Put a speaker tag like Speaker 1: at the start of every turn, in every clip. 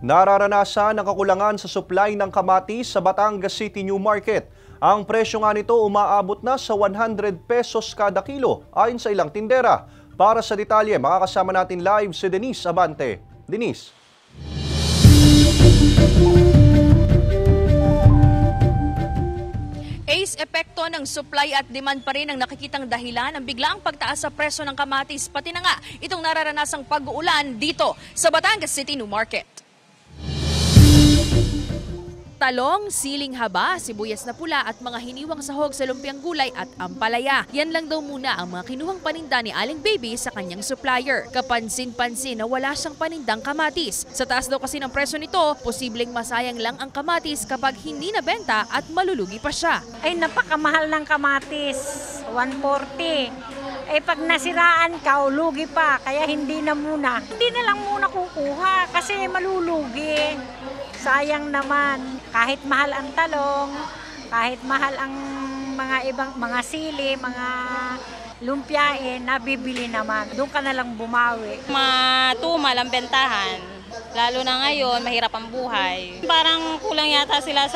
Speaker 1: Nararanasan ang kakulangan sa supply ng kamatis sa Batangas City New Market. Ang presyo nga nito umaabot na sa 100 pesos kada kilo ayon sa ilang tindera. Para sa detalye, makakasama natin live si Denise Abante. Denise.
Speaker 2: Epekto ng supply at demand pa rin ang nakikitang dahilan ng biglaang pagtaas sa presyo ng kamatis, pati na nga itong nararanasang pag-uulan dito sa Batangas City New Market. Talong, siling haba, sibuyas na pula at mga hiniwang sahog sa lumpiang gulay at ampalaya. Yan lang daw muna ang mga kinuhang paninda ni Aling Baby sa kanyang supplier. Kapansin-pansin na wala siyang panindang kamatis. Sa taas daw kasi ng presyo nito, posibleng masayang lang ang kamatis kapag hindi nabenta at malulugi pa siya.
Speaker 3: Ay napakamahal ng kamatis, 140. Pag nasiraan ka, lugi pa, kaya hindi na muna. Hindi na lang muna kukuha kasi malulugi. Sayang naman, kahit mahal ang talong, kahit mahal ang mga ibang mga sili, mga lumpia, nabibili naman. Doon ka na lang bumawi.
Speaker 4: Matumal ang bentahan. Lalo na ngayon, mahirap ang buhay. Parang kulang yata sila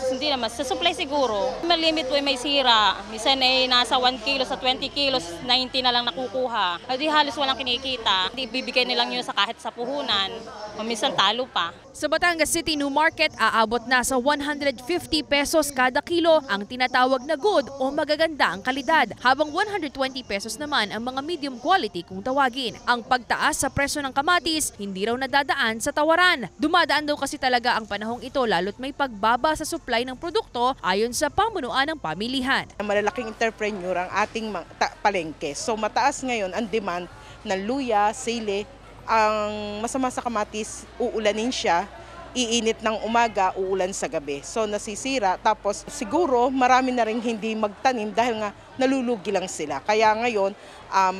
Speaker 4: hindi naman, sa supply siguro. May limit po may sira. Minsan ay nasa 1 kilo sa 20 kilos, 90 na lang nakukuha. Hindi halos walang kinikita. Hindi bibigay nilang yun sa kahit sa puhunan. O minsan talo pa.
Speaker 2: Sa Batangas City New Market, aabot na sa 150 pesos kada kilo ang tinatawag na good o magaganda ang kalidad, habang 120 pesos naman ang mga medium quality kung tawagin. Ang pagtaas sa presyo ng kamatis, hindi raw nadadaan sa tawaran. Dumadaan daw kasi talaga ang panahong ito lalo't may pagbaba sa supply ng produkto ayon sa pamunuan ng pamilihan.
Speaker 5: Malalaking entrepreneur ang ating palengke. So mataas ngayon ang demand ng luya, sili. Ang masama sa kamatis, uulanin siya, iinit ng umaga, uulan sa gabi. So nasisira, tapos siguro marami na rin hindi magtanim dahil nga nalulugi lang sila. Kaya ngayon,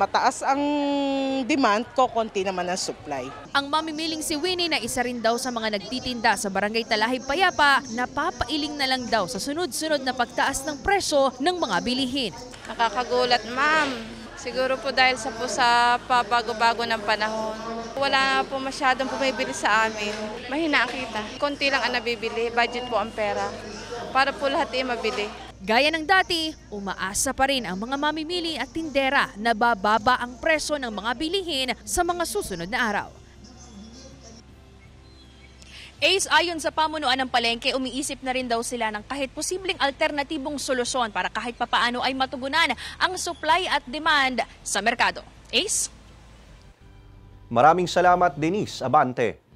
Speaker 5: mataas ang demand, kokonti naman ang supply.
Speaker 2: Ang mamimiling si Winnie na isa rin daw sa mga nagtitinda sa Barangay Talahib Payapa, napapailing na lang daw sa sunod-sunod na pagtaas ng presyo ng mga bilihin.
Speaker 6: Nakakagulat, ma'am. Siguro po dahil sa pabago-bago ng panahon. Wala po masyadong bumibili sa amin. Mahina ang kita. Konti lang ang nabibili, budget po ang pera. Para po lahat mabili.
Speaker 2: Gaya ng dati, umaasa pa rin ang mga mamimili at tindera na bababa ang presyo ng mga bilihin sa mga susunod na araw. Ayon sa pamunuan ng palengke, umiisip na rin daw sila ng kahit posibleng alternatibong solusyon para kahit papaano ay matugunan ang supply at demand sa merkado. Maraming
Speaker 1: salamat, Denise Abante.